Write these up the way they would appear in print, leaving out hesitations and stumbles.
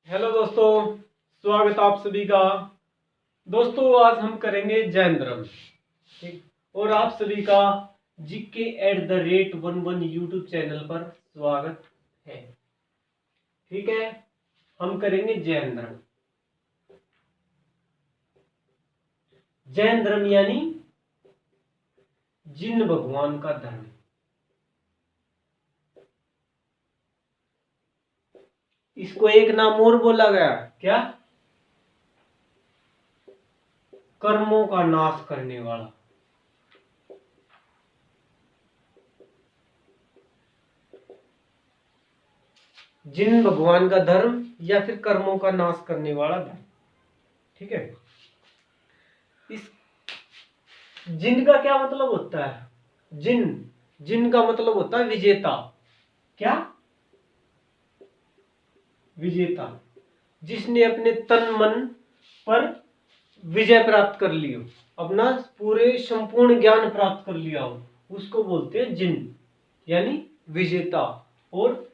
Hello दोस्तों, स्वागत आप सभी का। दोस्तों आज हम करेंगे जैन धर्म, ठीक। और आप सभी का GK@11 यूट्यूब चैनल पर स्वागत है। ठीक है, हम करेंगे जैन धर्म। जैन धर्म यानी जिन भगवान का धर्म। इसको एक नाम और बोला गया, क्या? कर्मों का नाश करने वाला। जिन भगवान का धर्म या फिर कर्मों का नाश करने वाला धर्म। ठीक है। इस जिन का क्या मतलब होता है? जिन जिन का मतलब होता है विजेता। क्या? विजेता, जिसने अपने तन मन पर विजय प्राप्त कर ली हो, अपना पूरे संपूर्ण ज्ञान प्राप्त कर लिया हो, उसको बोलते हैं जिन, यानी विजेता। और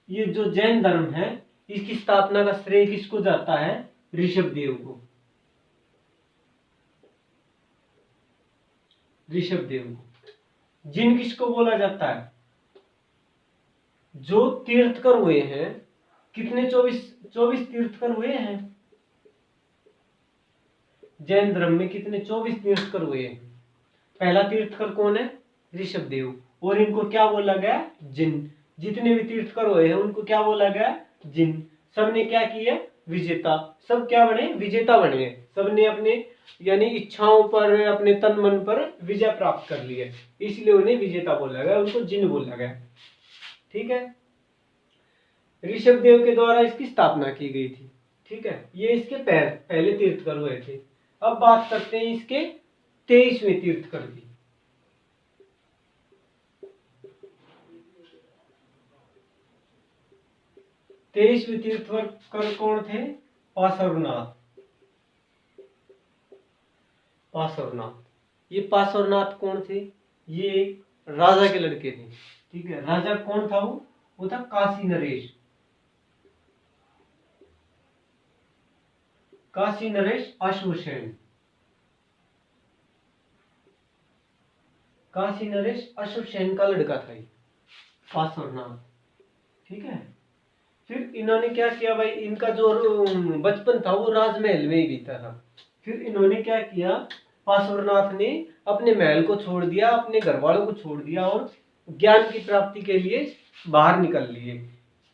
ये जो जैन धर्म है, इसकी स्थापना का श्रेय किसको जाता है? ऋषभ देव को। ऋषभ देव को। जिन किसको बोला जाता है? जो तीर्थकर हुए हैं। कितने? 24 तीर्थकर हुए हैं जैन धर्म में। कितने? 24 तीर्थकर हुए हैं। पहला तीर्थकर कौन है? ऋषभ देव। और इनको क्या बोला गया? जिन। जितने भी तीर्थकर हुए हैं उनको क्या बोला गया? जिन। सबने क्या किया? विजेता। सब क्या बने? विजेता बने। सबने अपने यानी इच्छाओं पर, अपने तन मन पर विजय प्राप्त कर ली है, इसलिए उन्हें विजेता बोला गया, उनको जिन बोला गया। ठीक है। ऋषभ देव के द्वारा इसकी स्थापना की गई थी। ठीक है, ये इसके पहले तीर्थकर हुए थे। अब बात करते हैं इसके 23वें तीर्थकर की। 23वें तीर्थकर कौन थे? पार्श्वनाथ। पार्श्वनाथ। ये पार्श्वनाथ कौन थे? ये एक राजा के लड़के थे। ठीक है, राजा कौन था? वो था काशी नरेश। काशी नरेश अश्वसेन। काशी नरेश अश्वसेन का लड़का था ये पार्श्वनाथ। ठीक है। फिर इन्होंने क्या किया भाई? इनका जो बचपन था वो राजमहल में ही बीता था। फिर इन्होंने क्या किया? पार्श्वनाथ ने अपने महल को छोड़ दिया, अपने घर वालों को छोड़ दिया और ज्ञान की प्राप्ति के लिए बाहर निकल लिए।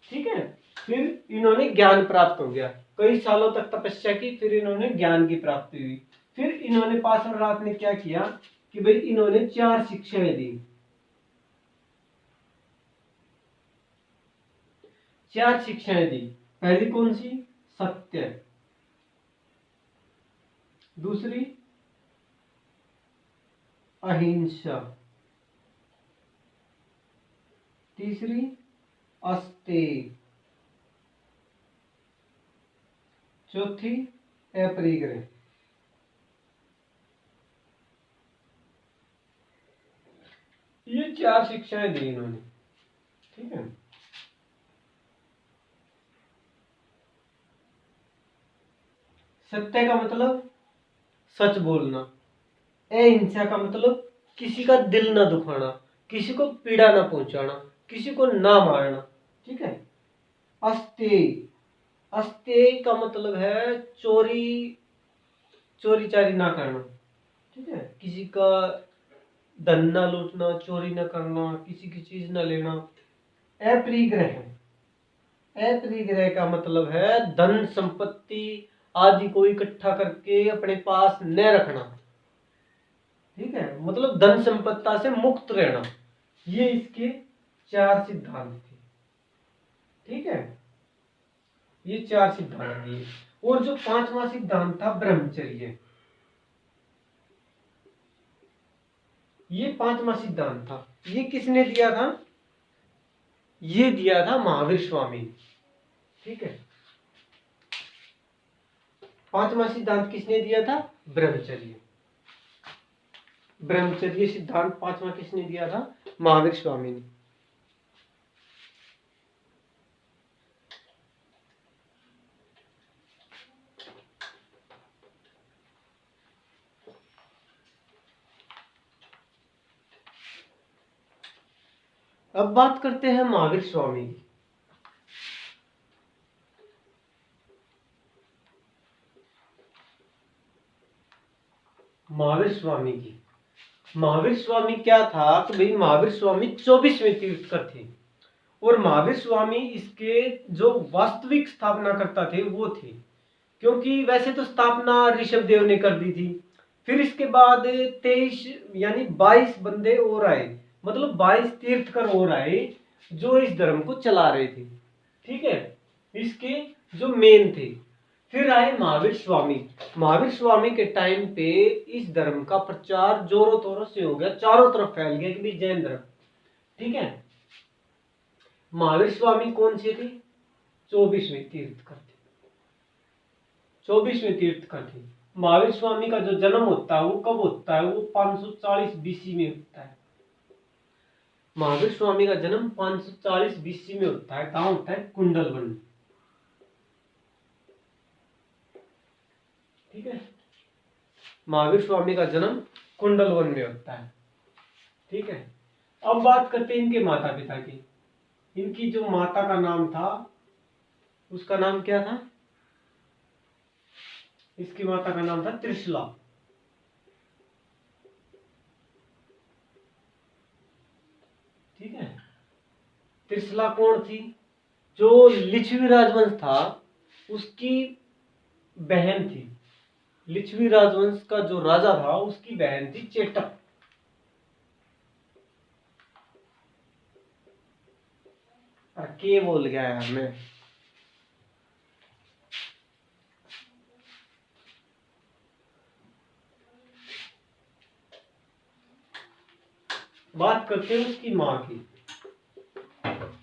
ठीक है। फिर इन्होंने ज्ञान प्राप्त हो गया, कई सालों तक तपस्या की, फिर इन्होंने ज्ञान की प्राप्ति हुई। फिर इन्होंने, पार्श्वनाथ ने क्या किया कि भाई इन्होंने 4 शिक्षाएं दी। 4 शिक्षाएं दी। पहली कौन सी? सत्य। दूसरी अहिंसा। तीसरी अस्तेय। चौथी अपरिग्रह। ये 4 शिक्षाएं दी इन्होंने। ठीक है। सत्य का मतलब सच बोलना। अहिंसा का मतलब किसी का दिल ना दुखाना, किसी को पीड़ा ना पहुंचाना, किसी को ना मारना। ठीक है। अस्तेय। अस्तेय का मतलब है चोरी चारी ना करना। ठीक है, किसी का धन ना लूटना, चोरी ना करना, किसी की चीज ना लेना। अपरिग्रह। अपरिग्रह का मतलब है धन संपत्ति आदि को इकट्ठा करके अपने पास न रखना। ठीक है, मतलब धन संपत्ता से मुक्त रहना। ये इसके 4 सिद्धांत थे। ठीक है, ये 4 सिद्धांत दिए। और जो 5वां सिद्धांत था ब्रह्मचर्य, ये 5वां सिद्धांत था। ये किसने दिया था? ये दिया था महावीर स्वामी। ठीक है, 5वां सिद्धांत किसने दिया था? ब्रह्मचर्य। ब्रह्मचर्य सिद्धांत 5वां किसने दिया था? महावीर स्वामी ने। अब बात करते हैं महावीर स्वामी की। महावीर स्वामी की, महावीर स्वामी क्या था कि भाई महावीर स्वामी 24वें तीर्थकर थे, और महावीर स्वामी इसके जो वास्तविक स्थापना करता थे वो थे, क्योंकि वैसे तो स्थापना ऋषभ देव ने कर दी थी। फिर इसके बाद 23 यानी 22 बंदे और आए, मतलब 22 तीर्थकर और आए जो इस धर्म को चला रहे थे, ठीक है, इसके जो मेन थे। फिर आए महावीर स्वामी। महावीर स्वामी के टाइम पे इस धर्म का प्रचार जोरों तोरों से हो गया, चारों तरफ फैल गया कि भी जैन धर्म, ठीक है। महावीर स्वामी कौन से थे? 24वें तीर्थकर थे, 24वें तीर्थकर थे। महावीर स्वामी का जो जन्म होता है वो कब होता है? वो 540 बीसी में होता है। महावीर स्वामी का जन्म 540 बीसी में होता है। कहाँ होता है? कुंडलवन, ठीक है। महावीर स्वामी का जन्म कुंडलवन में होता है, ठीक है। अब बात करते हैं इनके माता पिता की। इनकी जो माता का नाम था उसका नाम क्या था? इसकी माता का नाम था त्रिशला, ठीक है। त्रिशला कौन थी? जो लिच्छवी राजवंश था उसकी बहन थी। लिच्छवी राजवंश का जो राजा था उसकी बहन थी चेटक। के बोल गया यार मैं। बात करते हैं उसकी माँ की।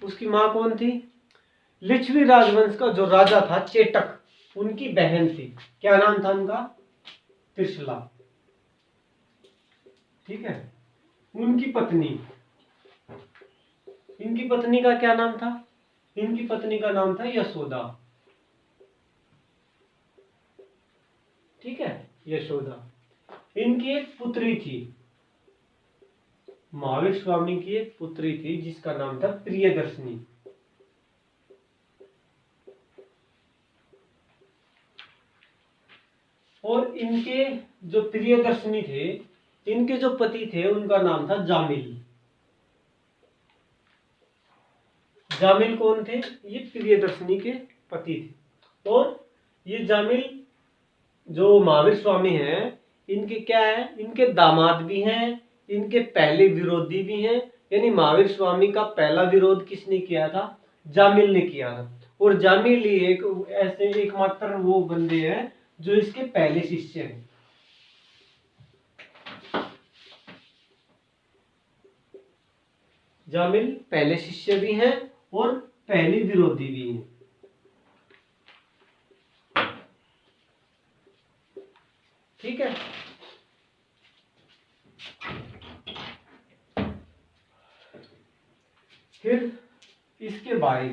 उसकी माँ कौन थी? लिच्छवी राजवंश का जो राजा था चेटक, उनकी बहन थी। क्या नाम था उनका? त्रिशला, ठीक है। उनकी पत्नी, इनकी पत्नी का क्या नाम था? इनकी पत्नी का नाम था यशोदा, ठीक है, यशोदा। इनकी एक पुत्री थी, महावीर स्वामी की एक पुत्री थी जिसका नाम था प्रियदर्शनी। और इनके जो प्रियदर्शनी थे, इनके जो पति थे उनका नाम था जामिल। जामिल कौन थे? ये प्रियदर्शनी के पति थे। और ये जामिल जो महावीर स्वामी हैं, इनके क्या है? इनके दामाद भी हैं, इनके पहले विरोधी भी हैं। यानी महावीर स्वामी का पहला विरोध किसने किया था? जामिल ने किया था। और जामिल ही एक ऐसे एकमात्र वो बंदे हैं जो इसके पहले शिष्य हैं। जामिल पहले शिष्य भी हैं और पहले विरोधी भी हैं, ठीक है। फिर इसके भाई,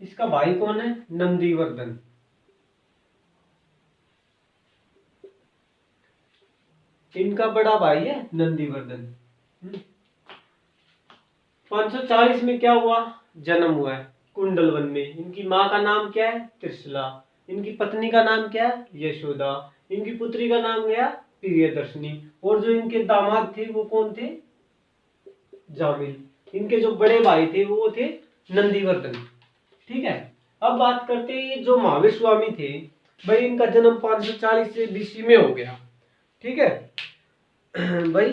इसका भाई कौन है? नंदीवर्धन। इनका बड़ा भाई है नंदीवर्धन। 540 में क्या हुआ? जन्म हुआ है कुंडलवन में। इनकी माँ का नाम क्या है? त्रिशला। इनकी पत्नी का नाम क्या है? यशोदा। इनकी पुत्री का नाम क्या? प्रियदर्शनी। और जो इनके दामाद थे वो कौन थे? जामिल। इनके जो बड़े भाई थे वो थे नंदीवर्धन, ठीक है। अब बात करते हैं जो महावीर स्वामी थे, भाई इनका जन्म 540 से बीसी में हो गया, ठीक है। भाई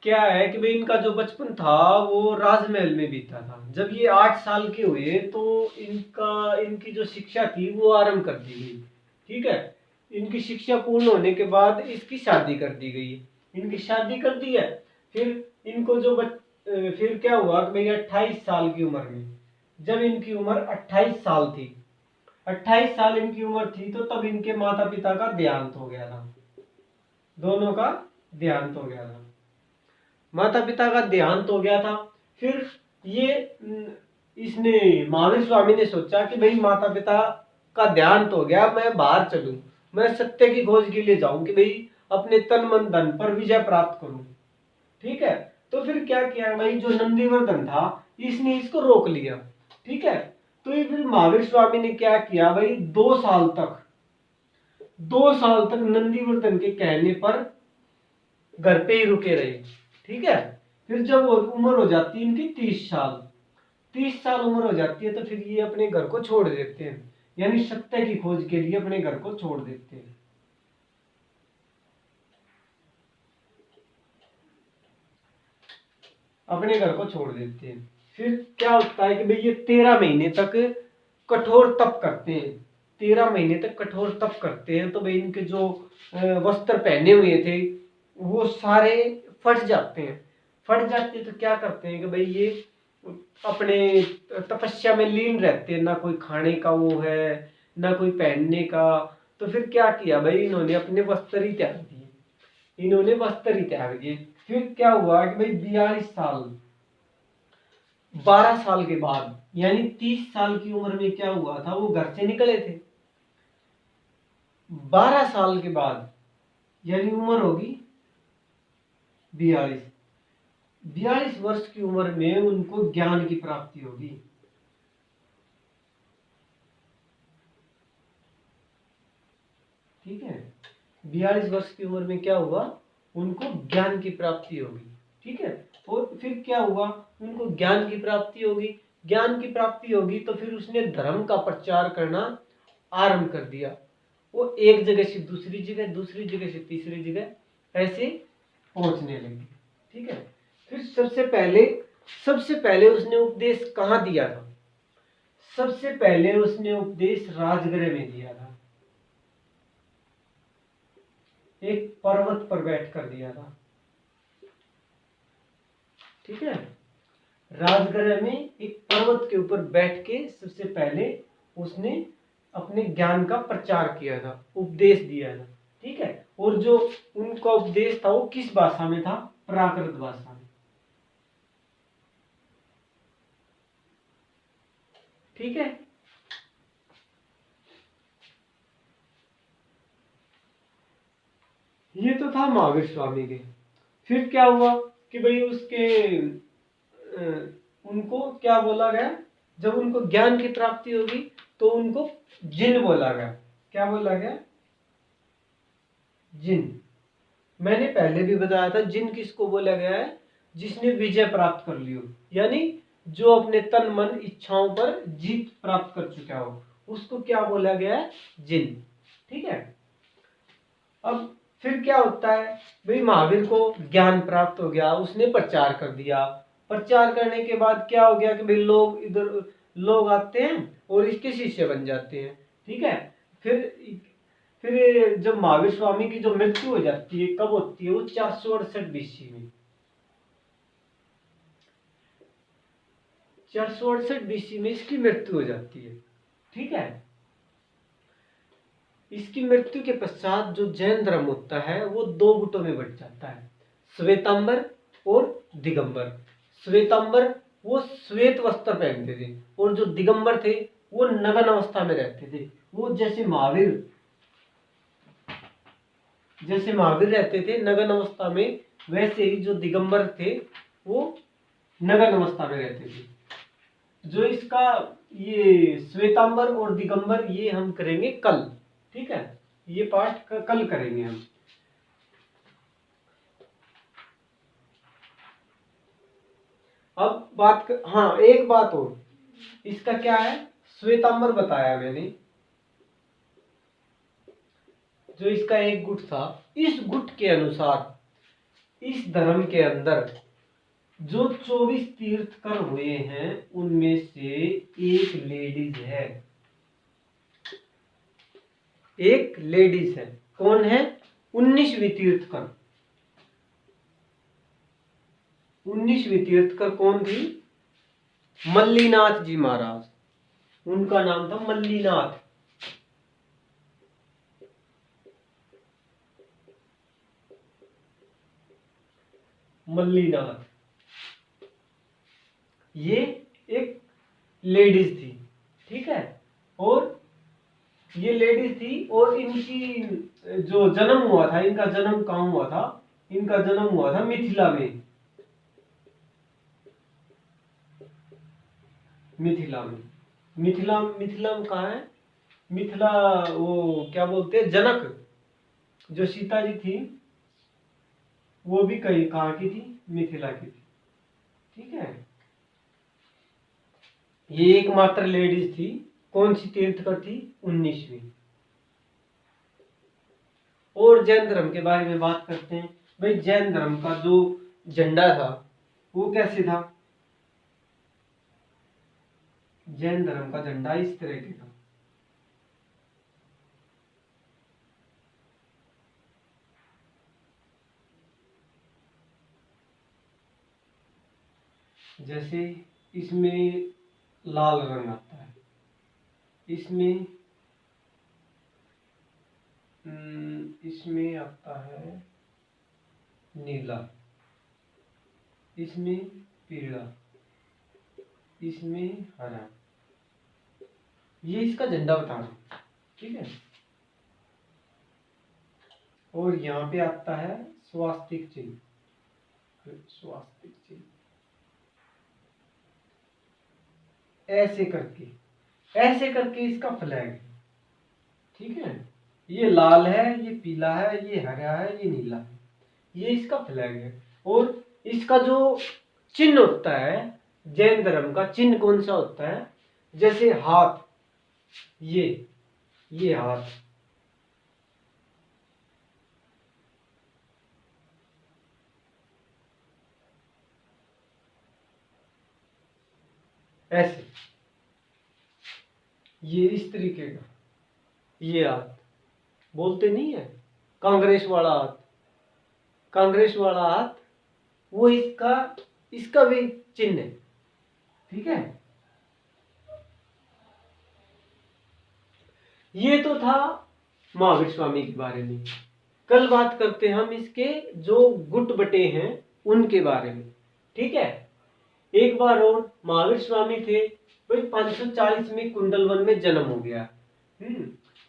क्या है कि भाई इनका जो बचपन था वो राजमहल में बीता था। जब ये 8 साल के हुए तो इनकी जो शिक्षा थी वो आरंभ कर दी गई, ठीक है। इनकी शिक्षा पूर्ण होने के बाद इसकी शादी कर दी गई। इनकी शादी कर दी है। फिर इनको जो फिर क्या हुआ कि भाई 28 साल की उम्र में, जब इनकी उम्र 28 साल थी, 28 साल इनकी उम्र थी, तो तब इनके माता पिता का देहांत हो गया था। दोनों का देहांत हो गया था, माता पिता का देहांत हो गया था। फिर ये इसने महावीर स्वामी ने सोचा कि भाई माता पिता का देहांत हो गया, मैं बाहर चलूं, मैं सत्य की खोज के लिए जाऊं कि भाई अपने तन मन धन पर विजय प्राप्त करूं, ठीक है। तो फिर क्या किया भाई, जो नंदीवर्धन था इसने इसको रोक लिया। ठीक है, तो ये फिर महावीर स्वामी ने क्या किया भाई, 2 साल तक नंदीवर्धन के कहने पर घर पे ही रुके रहे। ठीक है, फिर जब उम्र हो जाती है इनकी 30 साल, 30 साल उम्र हो जाती है, तो फिर ये अपने घर को छोड़ देते हैं, यानी सत्य की खोज के लिए अपने घर को छोड़ देते हैं। अपने घर को छोड़ देते हैं। फिर क्या होता है कि भाई ये 13 महीने तक कठोर तप करते हैं। 13 महीने तक कठोर तप करते हैं, तो भाई इनके जो वस्त्र पहने हुए थे वो सारे फट जाते हैं। फट जाते हैं तो क्या करते हैं कि भाई ये अपने तपस्या में लीन रहते हैं, ना कोई खाने का वो है ना कोई पहनने का। तो फिर क्या किया भाई, इन्होंने अपने वस्त्र ही त्याग दिए, इन्होंने वस्त्र ही त्याग दिए। फिर क्या हुआ कि भाई 42 साल, 12 साल के बाद, यानी 30 साल की उम्र में क्या हुआ था, वो घर से निकले थे। 12 साल के बाद यानी उम्र होगी 42, 42 वर्ष की उम्र में उनको ज्ञान की प्राप्ति होगी। ठीक है, 42 वर्ष की उम्र में क्या हुआ, उनको ज्ञान की प्राप्ति होगी। ठीक है, और फिर क्या हुआ, उनको ज्ञान की प्राप्ति होगी। ज्ञान की प्राप्ति होगी तो फिर उसने धर्म का प्रचार करना आरंभ कर दिया। वो एक जगह से दूसरी जगह, दूसरी जगह से तीसरी जगह ऐसे पहुंचने लगी। ठीक है, फिर सबसे पहले उसने उपदेश कहाँ दिया था, सबसे पहले उसने उपदेश राजगृह में दिया था। एक पर्वत पर बैठ कर दिया था। ठीक है, राजगृह में एक पर्वत के ऊपर बैठ के सबसे पहले उसने अपने ज्ञान का प्रचार किया था, उपदेश दिया था। ठीक है, और जो उनका उपदेश था वो किस भाषा में था, प्राकृत भाषा में। ठीक है, ये तो था महावीर स्वामी के। फिर क्या हुआ कि भाई उसके उनको क्या बोला गया, जब उनको ज्ञान की प्राप्ति होगी तो उनको जिन बोला गया। क्या बोला गया, जिन। मैंने पहले भी बताया था जिन किसको बोला गया है, जिसने विजय प्राप्त कर ली हो, यानी जो अपने तन मन इच्छाओं पर जीत प्राप्त कर चुका हो, उसको क्या बोला गया है, जिन। ठीक है, अब फिर क्या होता है भाई, महावीर को ज्ञान प्राप्त हो गया, उसने प्रचार कर दिया। प्रचार करने के बाद क्या हो गया कि भाई लोग इधर लोग आते हैं और इसके शिष्य बन जाते हैं। ठीक है, फिर जब महावीर स्वामी की जो मृत्यु हो जाती है, कब होती है, वो 468 बीसी में, 468 बीसी में इसकी मृत्यु हो जाती है। ठीक है, इसकी मृत्यु के पश्चात जो जैन धर्म होता है वो 2 गुटों में बट जाता है, श्वेतांबर और दिगंबर। श्वेतांबर वो श्वेत वस्त्र पहनते थे, और जो दिगंबर थे वो नग्न अवस्था में रहते थे। वो जैसे महावीर रहते थे नग्न अवस्था में, वैसे ही जो दिगंबर थे वो नग्न अवस्था में रहते थे। जो इसका ये श्वेतांबर और दिगंबर ये हम करेंगे कल। ठीक है, ये पाठ कल करेंगे हम। अब हाँ एक बात और, इसका क्या है, श्वेतांबर बताया मैंने, जो इसका एक गुट था, इस गुट के अनुसार इस धर्म के अंदर जो 24 तीर्थकर हुए हैं उनमें से एक लेडीज है, एक लेडीज है। कौन है, 19वीं तीर्थकर। 19वीं तीर्थकर कौन थी, मल्लीनाथ जी महाराज, उनका नाम था मल्लीनाथ। मल्लीनाथ ये एक लेडीज थी। ठीक है, और ये लेडीज थी, और इनकी जो जन्म हुआ था, इनका जन्म कहाँ हुआ था, इनका जन्म हुआ था मिथिला में। मिथिला में। मिथिला मिथिला में कहाँ है? मिथिला वो क्या बोलते हैं, जनक जो सीता जी थी वो भी कहीं कहाँ की थी? मिथिला की थी। ठीक है, ये एकमात्र लेडीज थी। कौन सी तीर्थकर थी? 19वीं। और जैन धर्म के बारे में बात करते हैं। भाई जैन धर्म का जो झंडा था वो कैसे था? जैन धर्म का झंडा इस तरह के था। जैसे इसमें लाल रंग आता है, इसमें इसमें आता है नीला, इसमें पीला, इसमें हरा। ये इसका झंडा बता रहा हूं। ठीक है, और यहाँ पे आता है स्वास्तिक चिन्ह। स्वास्तिक चिन्ह ऐसे करके इसका फ्लैग है। ठीक है, ये लाल है, ये पीला है, ये हरा है, ये नीला है, ये इसका फ्लैग है। और इसका जो चिन्ह होता है, जैन धर्म का चिन्ह कौन सा होता है? जैसे हाथ, ये हाथ, ऐसे, ये इस तरीके का, ये हाथ बोलते नहीं है कांग्रेस वाला हाथ, कांग्रेस वाला हाथ, वो इसका इसका भी चिन्ह है। ठीक है, ये तो था महावीर स्वामी के बारे में। कल बात करते हैं हम इसके जो गुट बटे हैं उनके बारे में। ठीक है, एक बार और महावीर स्वामी थे, भाई 540 में कुंडलवन में जन्म हो गया।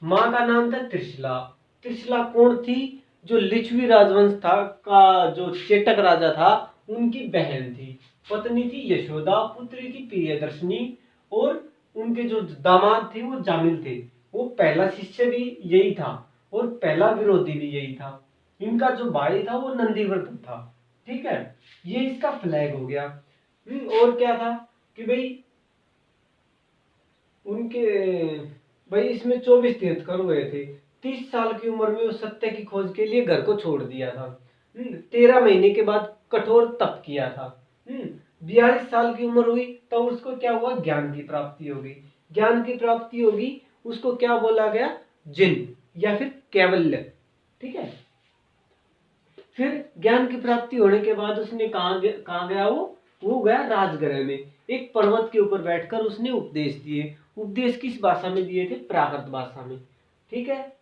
माँ का नाम था त्रिशला। त्रिशला कौन थी? जो लिच्छवी राजवंश था का जो चेटक राजा था उनकी बहन थी। पत्नी थी यशोदा, पुत्री थी प्रियदर्शनी, और उनके जो दामाद थे वो जामिल थे। वो पहला शिष्य भी यही था और पहला विरोधी भी यही था। इनका जो भाई था वो नंदीवर्धन था। ठीक है, ये इसका फ्लैग हो गया। और क्या था कि भाई उनके भाई इसमें 24 तीर्थंकर हुए थे। 30 साल की उम्र में वो सत्य की खोज के लिए घर को छोड़ दिया था। 13 महीने के बाद कठोर तप किया था। 42 साल की उम्र हुई तो उसको क्या हुआ? ज्ञान की प्राप्ति होगी। ज्ञान की प्राप्ति होगी, उसको क्या बोला गया? जिन या फिर कैवल्य। ठीक है, फिर ज्ञान की प्राप्ति होने के बाद उसने कहाँ गया? वो गया राजगृह में। एक पर्वत के ऊपर बैठकर उसने उपदेश दिए। उपदेश किस भाषा में दिए थे? प्राकृत भाषा में। ठीक है,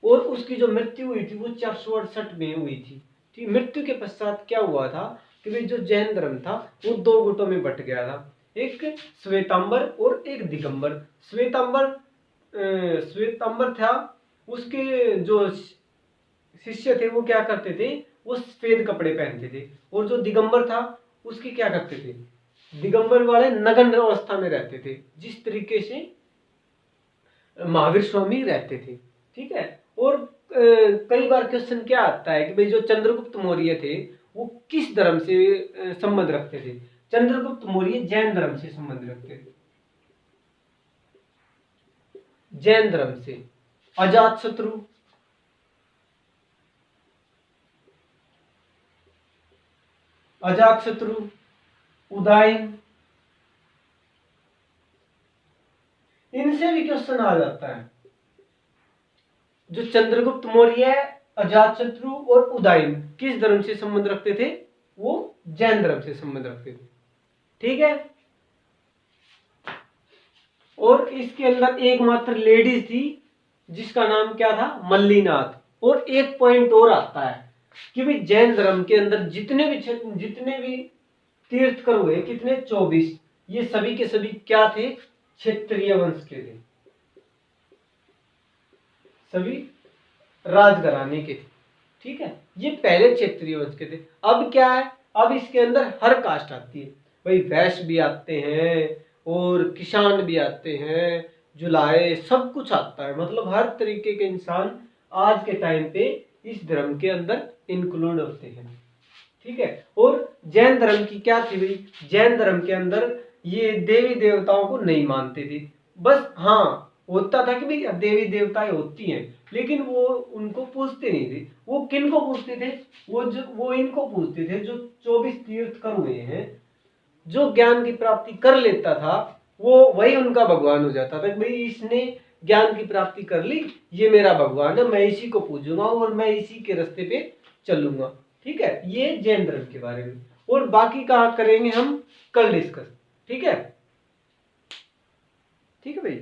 और उसकी जो मृत्यु हुई थी वो 468 में हुई थी। ठीक, मृत्यु के पश्चात क्या हुआ था कि भाई जो जैन धर्म था वो दो गुटों में बट गया था, एक श्वेतांबर और एक दिगंबर। श्वेतांबर था, उसके जो शिष्य थे वो क्या करते थे? वो सफेद कपड़े पहनते थे। और जो दिगंबर था उसके क्या करते थे? दिगंबर वाले नग्न अवस्था में रहते थे, जिस तरीके से महावीर स्वामी रहते थे। ठीक है, और कई बार क्वेश्चन क्या आता है कि भाई जो चंद्रगुप्त मौर्य थे वो किस धर्म से संबंध रखते थे? चंद्रगुप्त मौर्य जैन धर्म से संबंध रखते थे, जैन धर्म से। अजात शत्रु, उदयन, इनसे भी क्वेश्चन आ जाता है। जो चंद्रगुप्त मौर्य, अजातशत्रु और उदयन किस धर्म से संबंध रखते थे? वो जैन धर्म से संबंध रखते थे। ठीक है, और इसके अंदर एकमात्र लेडीज थी जिसका नाम क्या था? मल्लीनाथ। और एक पॉइंट और आता है कि भाई जैन धर्म के अंदर जितने भी तीर्थकर हुए, कितने? 24। ये सभी के सभी क्या थे? क्षेत्रीय वंश के थे, सभी राजघराने के थे। ठीक है, ये पहले क्षेत्रीय वंश के थे। अब क्या है? अब इसके अंदर हर कास्ट आती है। भाई वैश्य भी आते हैं और किसान भी आते हैं, जुलाहे, सब कुछ आता है। मतलब हर तरीके के इंसान आज के टाइम पे इस धर्म के अंदर इंक्लूड होते हैं, ठीक है। और जैन धर्म की क्या थी भाई, जैन धर्म के अंदर ये देवी देवताओं को नहीं मानते थे। बस हाँ, होता था कि भाई देवी देवताएं होती हैं, लेकिन वो उनको पूजते नहीं थे। वो किन को पूजते थे, वो इनको पूजते थे जो 24 तीर्थकर हुए हैं। जो ज्ञान की प्राप्ति कर लेता था वो वही उनका भगवान हो जाता था। भाई इसने ज्ञान की प्राप्ति कर ली, ये मेरा भगवान है, मैं इसी को पूजूंगा और मैं इसी के रास्ते पे चलूंगा, ठीक है। ये जैन धर्म के बारे में। और बाकी कहाँ करेंगे हम कल डिस्कस, ठीक है। ठीक है भाई।